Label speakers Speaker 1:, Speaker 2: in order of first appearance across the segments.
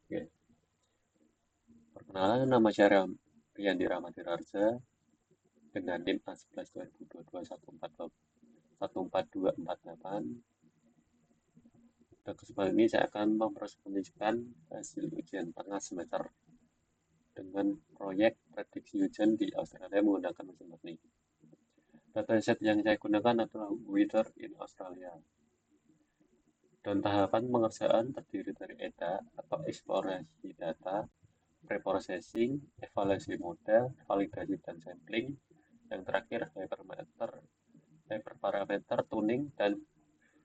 Speaker 1: Oke. Perkenalan, nama saya Riyandi Rahmati Rarja dengan NIM A11 2022 14248. Pada kesempatan ini saya akan mempresentasikan hasil ujian tengah semester dengan proyek prediksi hujan di Australia menggunakan mesin murni. Dataset yang saya gunakan adalah Weather in Australia. Dan tahapan pengerjaan terdiri dari EDA atau eksplorasi data, preprocessing, evaluasi model, validasi dan sampling, yang terakhir hyperparameter tuning dan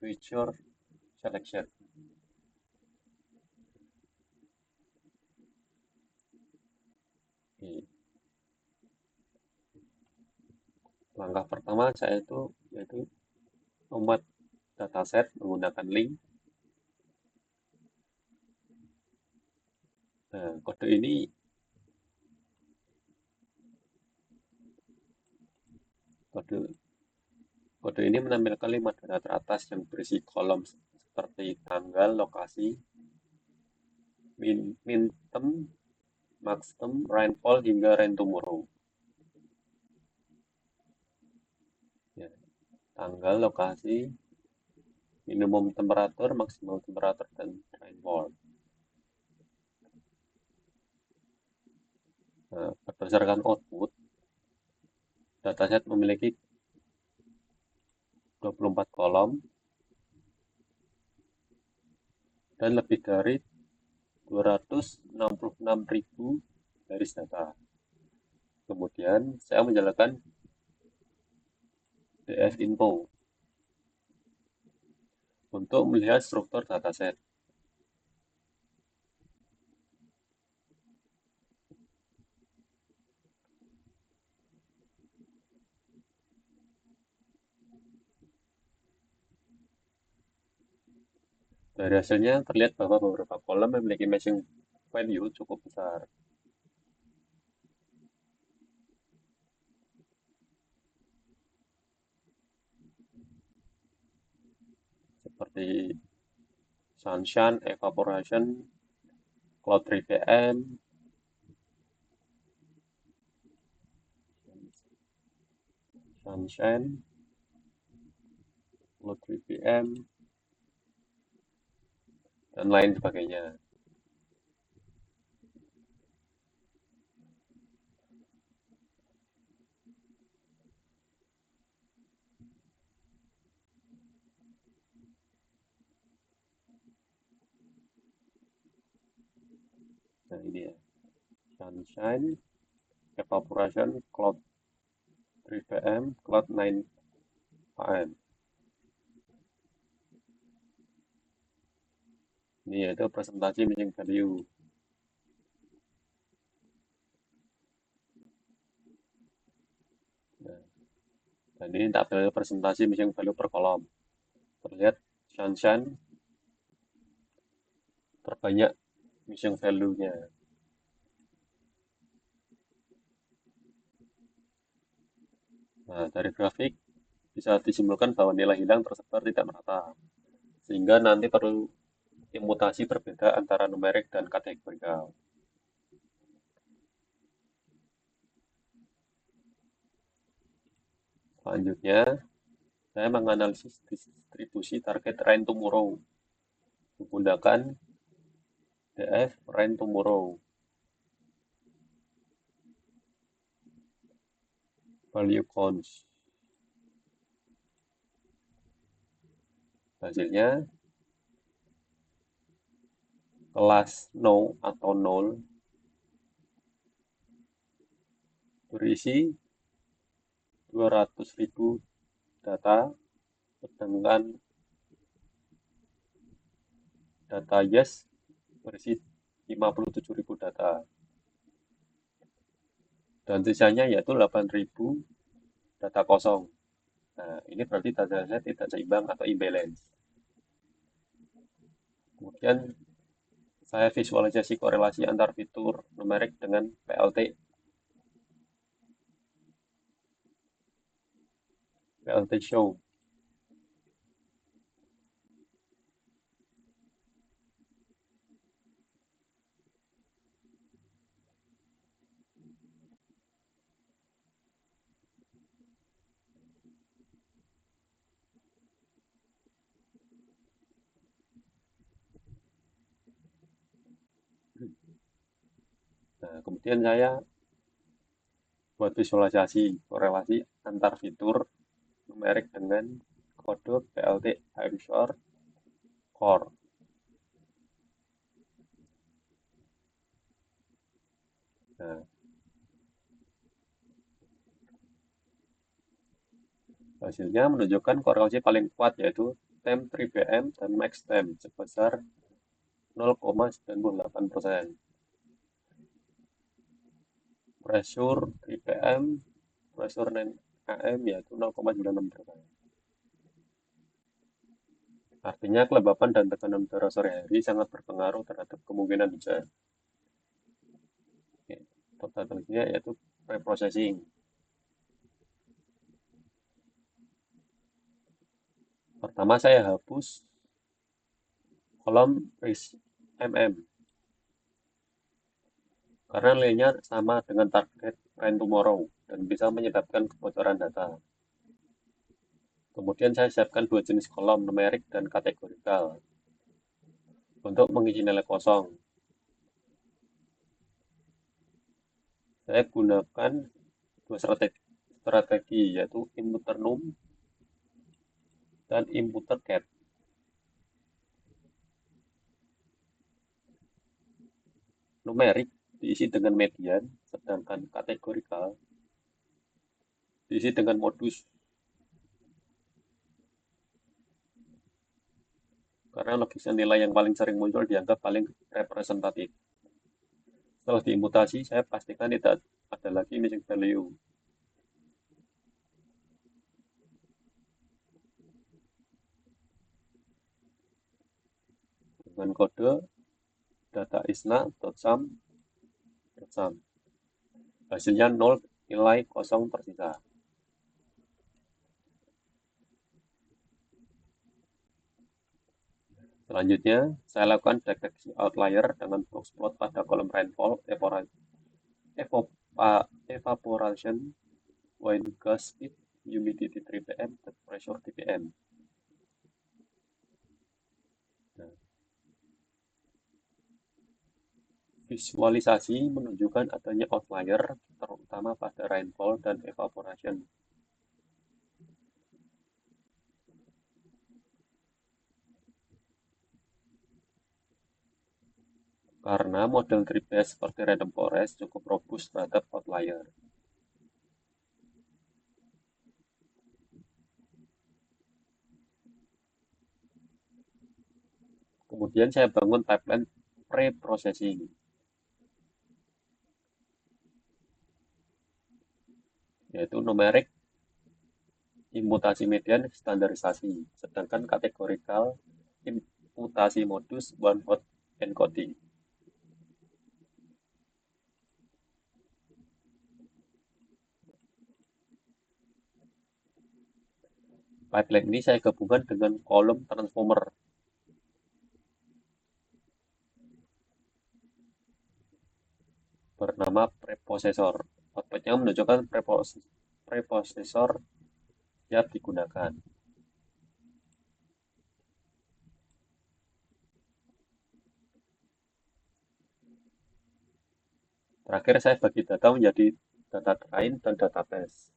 Speaker 1: feature selection. Oke. Langkah pertama saya itu yaitu membuat dataset menggunakan link. Nah, kode kode ini menampilkan 5 data teratas yang berisi kolom seperti tanggal, lokasi, minimum, maximum, rainfall hingga rain tomorrow. Ya, tanggal, lokasi, minimum temperatur, maksimum temperatur, dan rainfall. Nah, berdasarkan output, dataset memiliki 24 kolom dan lebih dari 266.000 garis data. Kemudian saya menjalankan DF Info untuk melihat struktur dataset. Dari hasilnya terlihat bahwa beberapa kolom memiliki matching value cukup besar. Seperti sunshine, evaporation, cloud 3PM, sunshine, cloud 3PM, dan lain sebagainya. Nah ini ya, sunshine, evaporation, cloud 3PM, cloud 9AM. Ini yaitu presentasi matching value. Nah, dan ini tabel presentasi matching value per kolom. Terlihat sunshine terbanyak matching value-nya. Nah, dari grafik bisa disimpulkan bahwa nilai hilang tersebar tidak merata, sehingga nanti perlu imputasi berbeda antara numerik dan kategorikal. Selanjutnya, saya menganalisis distribusi target rain tomorrow menggunakan DF rain tomorrow. Value counts. Hasilnya, kelas no atau 0 berisi 200.000 data, sedangkan data yes berisi 57.000 data. Dan sisanya yaitu 8.000 data kosong. Nah, ini berarti datanya tidak seimbang atau imbalance. Kemudian saya visualisasi korelasi antar fitur numerik dengan PLT. PLT show. Nah, kemudian saya buat visualisasi korelasi antar fitur numerik dengan kode PLT HMShore Core. Nah, hasilnya menunjukkan korelasi paling kuat yaitu temp 3BM dan max temp sebesar 0,98%. Pressure 3PM, pressure 9AM yaitu 0,96%. Artinya kelembapan dan tekanan udara sore hari sangat berpengaruh terhadap kemungkinan hujan. Totalnya yaitu preprocessing. Pertama saya hapus kolom MM karena nilainya sama dengan target rain tomorrow dan bisa menyebabkan kebocoran data. Kemudian saya siapkan dua jenis kolom numerik dan kategorikal untuk mengisi nilai kosong. Saya gunakan dua strategi yaitu imputer num dan imputer cat. Numerik diisi dengan median, sedangkan kategorikal diisi dengan modus. Karena logisnya nilai yang paling sering muncul dianggap paling representatif. Setelah diimputasi, saya pastikan tidak ada lagi missing value. Dengan kode data isna.sum. Hasilnya 0, nilai kosong tersisa. Selanjutnya, saya lakukan deteksi outlier dengan box plot pada kolom rainfall, evaporation, wind gust speed, humidity 3pm, dan pressure dpm. Nah, visualisasi menunjukkan adanya outlier, terutama pada rainfall dan evaporation. Karena model tree-based seperti random forest cukup robust terhadap outlier. Kemudian saya bangun pipeline pre-processing. Yaitu numerik, imputasi median, standarisasi. Sedangkan kategorikal, imputasi modus, one hot encoding. Pipeline ini saya gabungkan dengan kolom transformer. Bernama preprocessor. Outputnya menunjukkan preprocessor siap digunakan. Terakhir saya bagi data menjadi data train dan data test.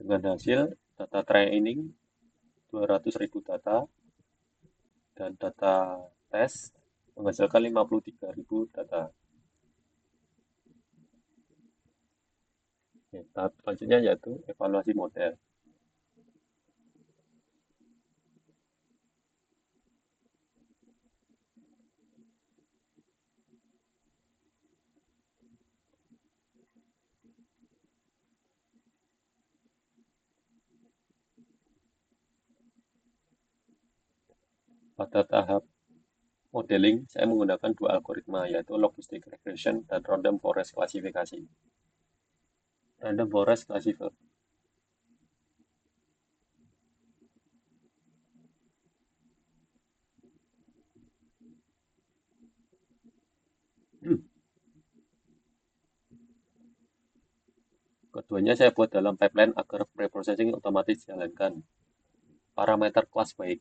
Speaker 1: Dengan hasil data training 200.000 data dan data test menghasilkan 53.000 data. Tahap selanjutnya yaitu evaluasi model. Pada tahap modeling, saya menggunakan dua algoritma, yaitu logistic regression dan random forest klasifikasi. Random forest klasifikasi keduanya saya buat dalam pipeline agar preprocessing otomatis dijalankan. Parameter kelas baik.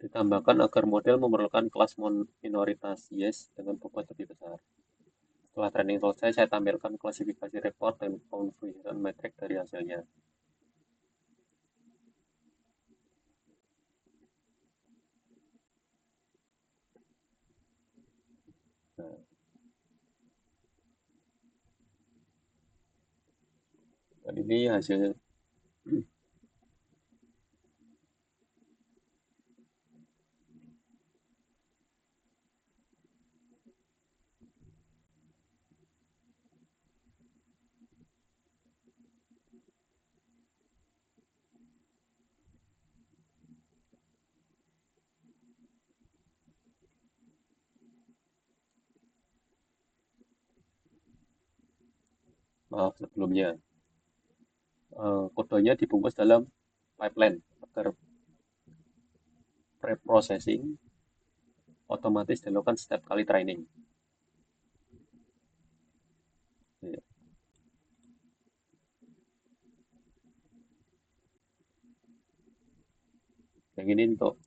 Speaker 1: Ditambahkan agar model memerlukan kelas minoritas yes dengan bobot lebih besar. Setelah training selesai, saya tampilkan klasifikasi report dan confusion metric dari hasilnya. Nah, dan ini hasil. Maaf sebelumnya, kodenya dibungkus dalam pipeline agar pre-processing otomatis dilakukan setiap kali training. Ya. Yang ini untuk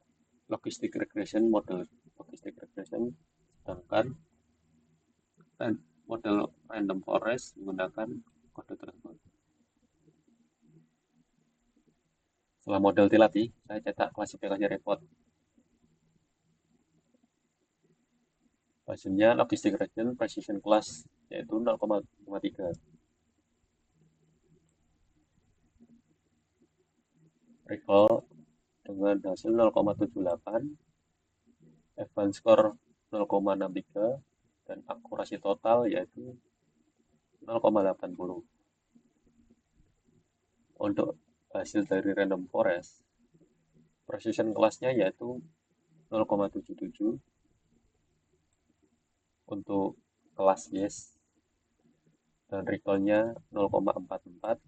Speaker 1: logistic regression, model logistic regression, sedangkan model random forest menggunakan kode tersebut. Setelah model dilatih, saya cetak klasifikasi report. Hasilnya logistic regression precision class yaitu 0,53. Recall dengan hasil 0,78, advance score 0,63, dan akurasi total yaitu 0,80. Untuk hasil dari random forest, precision kelasnya yaitu 0,77 untuk kelas yes, dan recall-nya 0,44,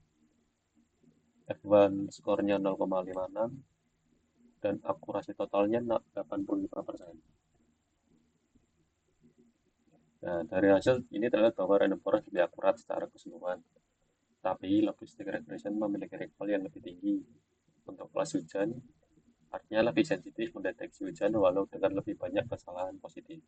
Speaker 1: advance score-nya 0,56, dan akurasi totalnya 85%. Nah, dari hasil ini terlihat bahwa random forest lebih akurat secara keseluruhan, tapi logistic regression memiliki recall yang lebih tinggi untuk kelas hujan, artinya lebih sensitif mendeteksi hujan walau dengan lebih banyak kesalahan positif.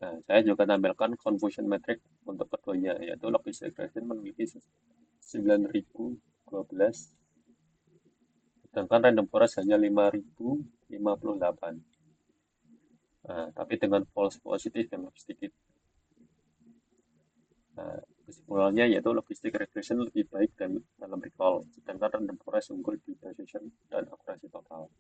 Speaker 1: Nah, saya juga tampilkan confusion metric untuk keduanya, yaitu logistic regression memiliki 9.012, sedangkan random forest hanya 5.058. Nah, tapi dengan false positif yang lebih sedikit. Nah, kesimpulannya yaitu logistic regression lebih baik dalam recall, sedangkan random forest unggul di precision dan akurasi total.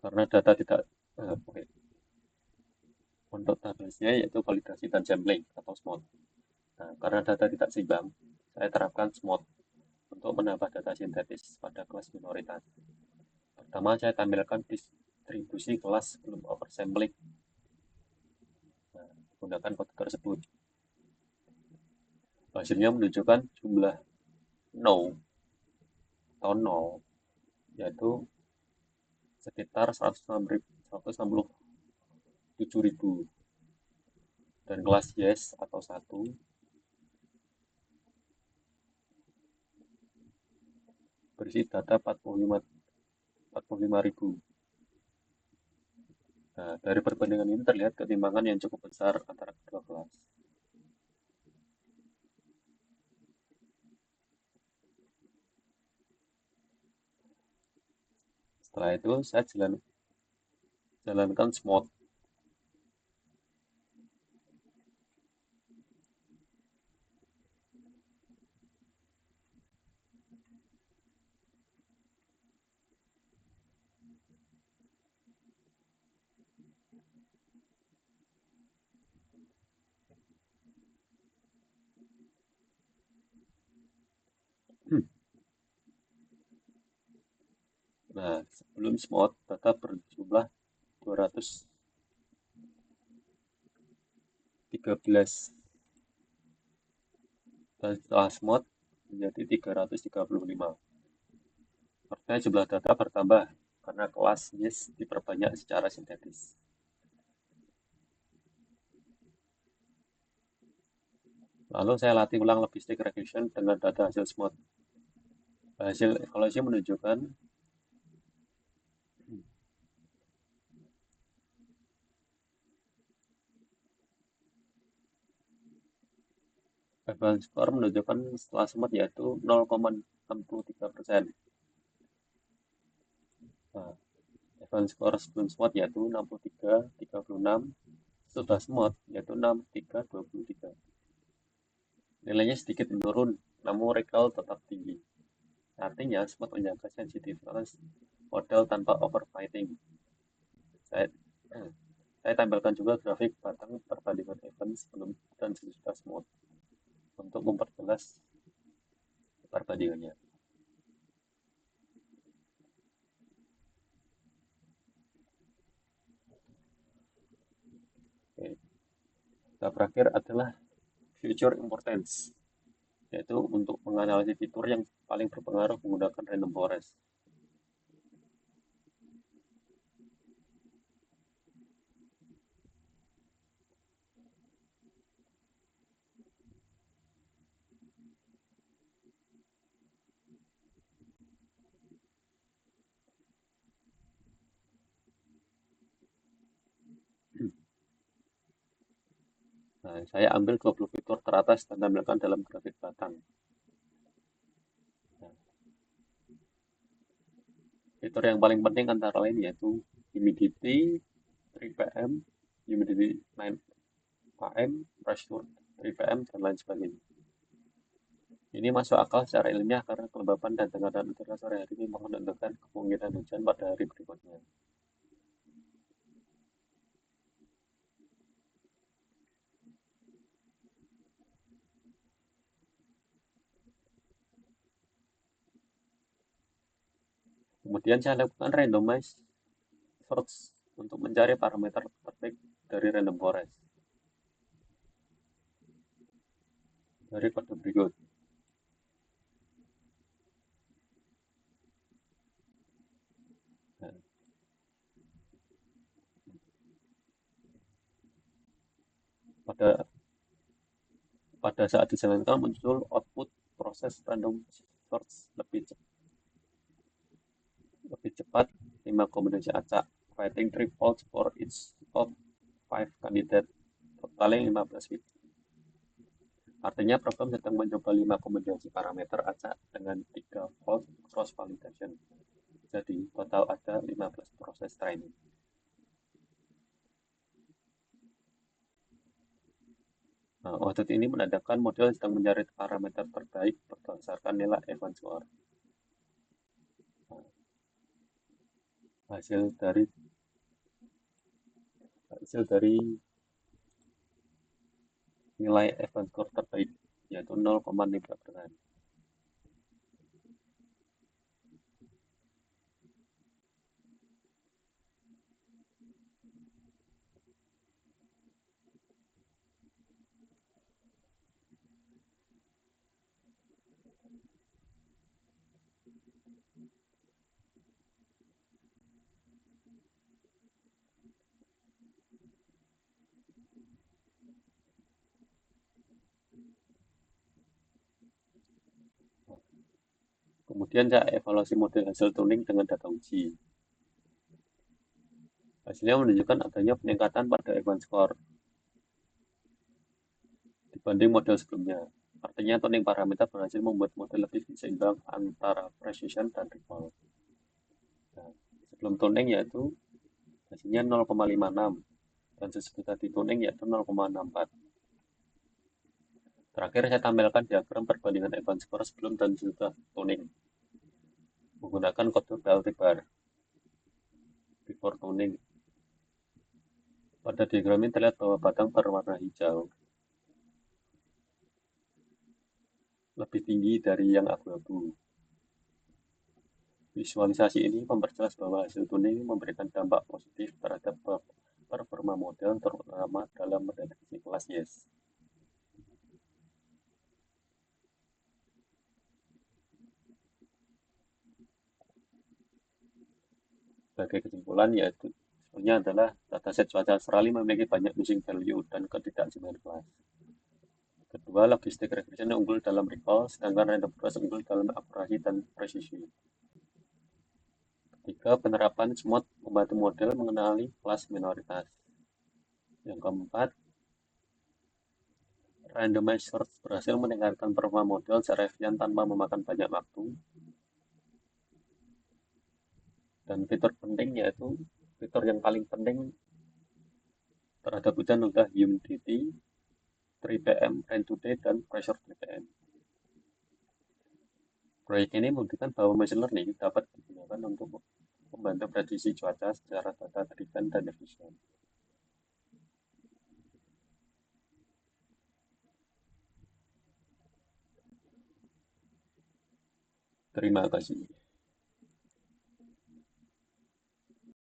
Speaker 1: Karena data tidak okay. Untuk tabelnya yaitu validasi dan sampling atau SMOD. Nah, karena data tidak seimbang, saya terapkan SMOD untuk menambah data sintetis pada kelas minoritas. Pertama, saya tampilkan distribusi kelas sebelum oversampling. Nah, gunakan kode tersebut. Hasilnya menunjukkan jumlah no atau 0, yaitu sekitar 167.000. Dan kelas yes atau 1 berisi data 45.000. Nah, dari perbandingan ini terlihat ketimbangan yang cukup besar antara kedua kelas. Setelah itu saya jalankan smooth. Nah, sebelum smooth data berjumlah 213 dan setelah smooth menjadi 335. Artinya jumlah data bertambah karena kelas yes diperbanyak secara sintetis. Lalu saya latih ulang logistic regression dengan data hasil smooth. Hasil evaluasi menunjukkan advance score menunjukkan setelah smooth yaitu 0,63%. Nah, advance score sebelum smooth yaitu 63, 36, sudah smooth yaitu 63, 23. Nilainya sedikit menurun, namun recall tetap tinggi. Artinya smooth menjaga sensitivitas model tanpa overfitting. Saya tampilkan juga grafik batang perbandingan event sebelum dan sesudah smooth untuk memperjelas perbandingannya. Oke. Tahap terakhir adalah future importance, yaitu untuk menganalisis fitur yang paling berpengaruh menggunakan random forest. Nah, saya ambil 20 fitur teratas dan tampilkan dalam grafik batang. Nah, fitur yang paling penting antara lain yaitu humidity 3 pm, humidity 9 km, pressure 3 pm, dan lain sebagainya. Ini masuk akal secara ilmiah karena kelembapan dan tekanan udara sore hari ini menentukan kemungkinan hujan pada hari berikutnya. Kemudian saya lakukan randomize search untuk mencari parameter terbaik dari random forest. Dari kode berikut. Nah, pada saat dijalankan muncul output proses random search lebih cepat 5 kombinasi acak, fighting 3 faults for each of 5 candidate, totaling 15 bit. Artinya program sedang mencoba 5 kombinasi parameter acak dengan 3 fault cross validation. Jadi total ada 15 proses training. Nah, audit ini menandakan model sedang mencari parameter terbaik berdasarkan nilai event score. Nah, hasil dari nilai event score terbaik yaitu 0,5%. Kemudian saya evaluasi model hasil tuning dengan data uji. Hasilnya menunjukkan adanya peningkatan pada event score dibanding model sebelumnya. Artinya tuning parameter berhasil membuat model lebih seimbang antara precision dan recall. Nah, sebelum tuning yaitu hasilnya 0,56 dan sesudah dituning yaitu 0,64. Terakhir saya tampilkan diagram perbandingan advance score sebelum dan sesudah tuning menggunakan kode BLT bar before tuning. Pada diagram ini terlihat bahwa batang berwarna hijau lebih tinggi dari yang abu-abu. Visualisasi ini memperjelas bahwa hasil tuning memberikan dampak positif terhadap performa model, terutama dalam mendeteksi kelas yes. Sebagai kesimpulan, yaitu sebenarnya adalah dataset cuaca Australia memiliki banyak missing value dan ketidakjaminan kelas. Kedua, logistik regression unggul dalam recall, sedangkan random forest unggul dalam akurasi dan presisi. Ketiga, penerapan SMOD membantu model mengenali kelas minoritas. Yang keempat, randomized search berhasil meningkatkan performa model secara efisien tanpa memakan banyak waktu. Dan fitur penting yaitu fitur yang paling penting terhadap hujan adalah humidity, 3 pm, rain today, dan pressure 3 pm. Proyek ini membuktikan bahwa machine learning dapat digunakan untuk membantu prediksi cuaca secara data driven dan efisien. Terima kasih.